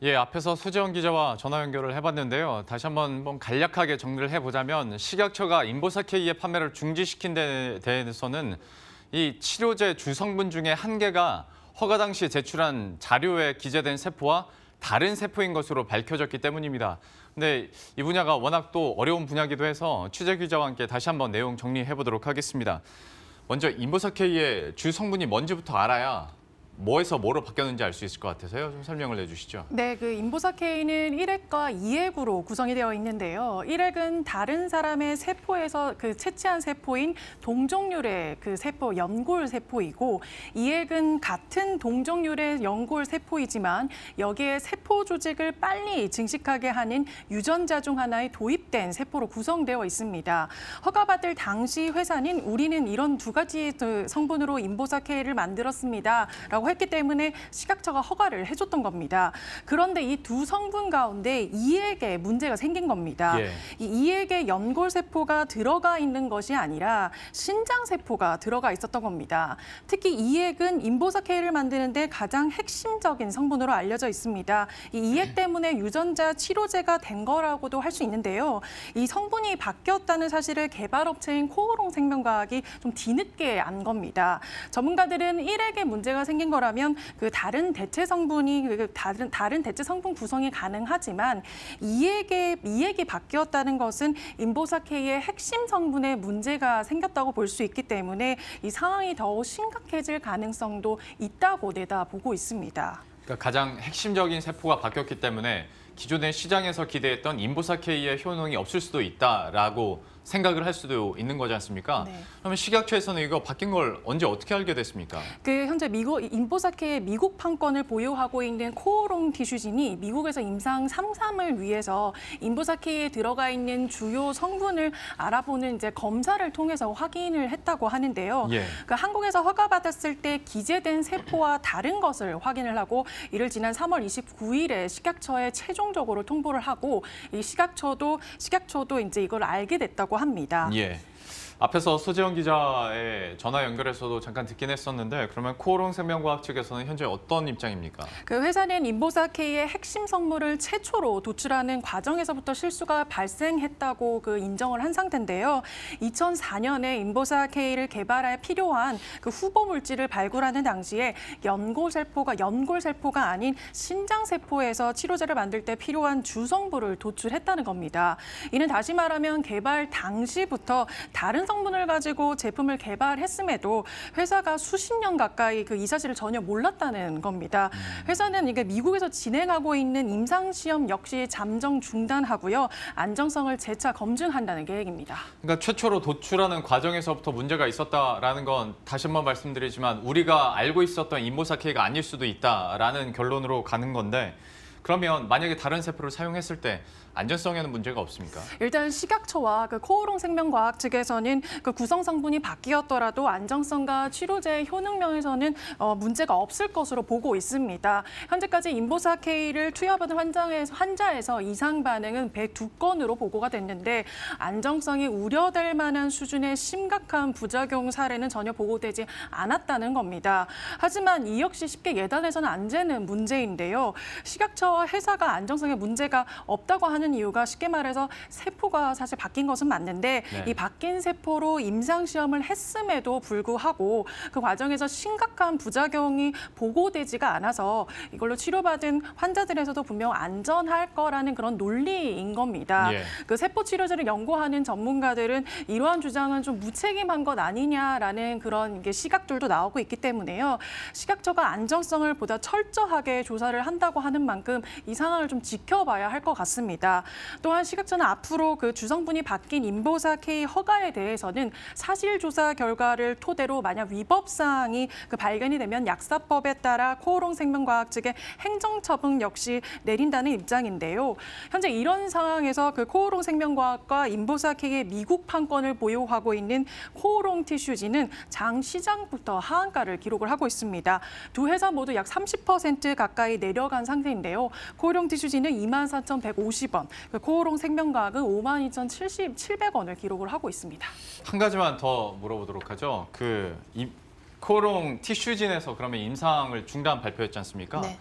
예, 앞에서 수지원 기자와 전화 연결을 해봤는데요. 다시 한번 간략하게 정리를 해보자면 식약처가 인보사 K의 판매를 중지시킨 데 대해서는 이 치료제 주성분 중에 한 개가 허가 당시 제출한 자료에 기재된 세포와 다른 세포인 것으로 밝혀졌기 때문입니다. 근데 이 분야가 워낙 또 어려운 분야기도 해서 취재 기자와 함께 다시 한번 내용 정리해보도록 하겠습니다. 먼저 인보사 K의 주성분이 뭔지부터 알아야 뭐에서 뭐로 바뀌었는지 알 수 있을 것 같아서요. 좀 설명을 해주시죠. 네, 인보사 K는 1핵과 2핵으로 구성이 되어 있는데요. 1핵은 다른 사람의 세포에서 채취한 세포인 동종률의 세포, 연골 세포이고 2핵은 같은 동종률의 연골 세포이지만 여기에 세포 조직을 빨리 증식하게 하는 유전자 중 하나의 도입된 세포로 구성되어 있습니다. 허가받을 당시 회사는 우리는 이런 두 가지 성분으로 인보사 K를 만들었습니다. 라고 했기 때문에 식약처가 허가를 해줬던 겁니다. 그런데 이 두 성분 가운데 2핵에 문제가 생긴 겁니다. 예. 이 2핵에 연골세포가 들어가 있는 것이 아니라 신장세포가 들어가 있었던 겁니다. 특히 2핵은 인보사 K를 만드는데 가장 핵심적인 성분으로 알려져 있습니다. 이 2핵 때문에 유전자 치료제가 된 거라고도 할 수 있는데요. 이 성분이 바뀌었다는 사실을 개발업체인 코오롱 생명과학이 좀 뒤늦게 안 겁니다. 전문가들은 1핵에 문제가 생긴 거라면 다른 대체 성분이 다른 대체 성분 구성이 가능하지만 2핵이 바뀌었다는 것은 인보사 K의 핵심 성분에 문제가 생겼다고 볼 수 있기 때문에 이 상황이 더욱 심각해질 가능성도 있다고 내다보고 있습니다. 그러니까 가장 핵심적인 세포가 바뀌었기 때문에 기존의 시장에서 기대했던 인보사 K의 효능이 없을 수도 있다라고 생각을 할 수도 있는 거지 않습니까? 네. 그러면 식약처에서는 이거 바뀐 걸 언제 어떻게 알게 됐습니까? 현재 인보사 K의 미국 판권을 보유하고 있는 코오롱 티슈진이 미국에서 임상 3.3을 위해서 인보사 K에 들어가 있는 주요 성분을 알아보는 검사를 통해서 확인을 했다고 하는데요. 예. 한국에서 허가받았을 때 기재된 세포와 다른 것을 확인을 하고 이를 지난 3월 29일에 식약처에 최종적으로 통보를 하고 이 식약처도 이걸 알게 됐다고 합니다. 예. 앞에서 수지원 기자의 전화 연결에서도 잠깐 듣긴 했었는데 그러면 코오롱 생명과학 측에서는 현재 어떤 입장입니까? 회사는 인보사 K의 핵심 성물을 최초로 도출하는 과정에서부터 실수가 발생했다고 인정을 한 상태인데요. 2004년에 인보사 K를 개발할 필요한 후보 물질을 발굴하는 당시에 연골세포가 아닌 신장세포에서 치료제를 만들 때 필요한 주성분을 도출했다는 겁니다. 이는 다시 말하면 개발 당시부터 다른 성분을 가지고 제품을 개발했음에도 회사가 수십 년 가까이 이 사실을 전혀 몰랐다는 겁니다. 회사는 미국에서 진행하고 있는 임상시험 역시 잠정 중단하고요. 안정성을 재차 검증한다는 계획입니다. 그러니까 최초로 도출하는 과정에서부터 문제가 있었다라는 건 다시 한번 말씀드리지만 우리가 알고 있었던 인보사 K가 아닐 수도 있다라는 결론으로 가는 건데 그러면 만약에 다른 세포를 사용했을 때 안전성에는 문제가 없습니까? 일단 식약처와 코오롱 생명과학 측에서는 구성 성분이 바뀌었더라도 안정성과 치료제의 효능면에서는 문제가 없을 것으로 보고 있습니다. 현재까지 인보사 K를 투여받은 환자에서 이상 반응은 102건으로 보고가 됐는데 안정성이 우려될 만한 수준의 심각한 부작용 사례는 전혀 보고되지 않았다는 겁니다. 하지만 이 역시 쉽게 예단해서는 안 되는 문제인데요. 식약처와 회사가 안정성에 문제가 없다고 하는 이유가 쉽게 말해서 세포가 사실 바뀐 것은 맞는데 네. 이 바뀐 세포로 임상시험을 했음에도 불구하고 그 과정에서 심각한 부작용이 보고되지가 않아서 이걸로 치료받은 환자들에서도 분명 안전할 거라는 그런 논리인 겁니다. 예. 세포 치료제를 연구하는 전문가들은 이러한 주장은 좀 무책임한 것 아니냐라는 그런 시각들도 나오고 있기 때문에요. 식약처가 안정성을 보다 철저하게 조사를 한다고 하는 만큼 이 상황을 좀 지켜봐야 할 것 같습니다. 또한 식약처는 앞으로 주성분이 바뀐 인보사 K 허가에 대해서는 사실조사 결과를 토대로 만약 위법 사항이 발견이 되면 약사법에 따라 코오롱 생명과학 측의 행정처분 역시 내린다는 입장인데요. 현재 이런 상황에서 코오롱 생명과학과 인보사 K의 미국 판권을 보유하고 있는 코오롱 티슈진은 장 시장부터 하한가를 기록을 하고 있습니다. 두 회사 모두 약 30% 가까이 내려간 상태인데요. 코오롱 티슈진은 24,150원, 코오롱 생명과학은 52,700원을 기록을 하고 있습니다. 한 가지만 더 물어보도록 하죠. 코오롱 티슈진에서 그러면 임상을 중단 발표했지 않습니까? 네.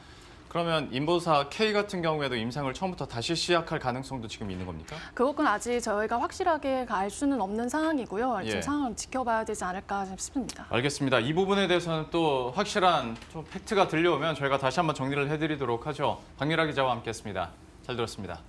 그러면 인보사 K 같은 경우에도 임상을 처음부터 다시 시작할 가능성도 지금 있는 겁니까? 그것은 아직 저희가 확실하게 알 수는 없는 상황이고요. 예. 지금 상황을 지켜봐야 되지 않을까 싶습니다. 알겠습니다. 이 부분에 대해서는 또 확실한 좀 팩트가 들려오면 저희가 다시 한번 정리를 해드리도록 하죠. 박미라 기자와 함께했습니다. 잘 들었습니다.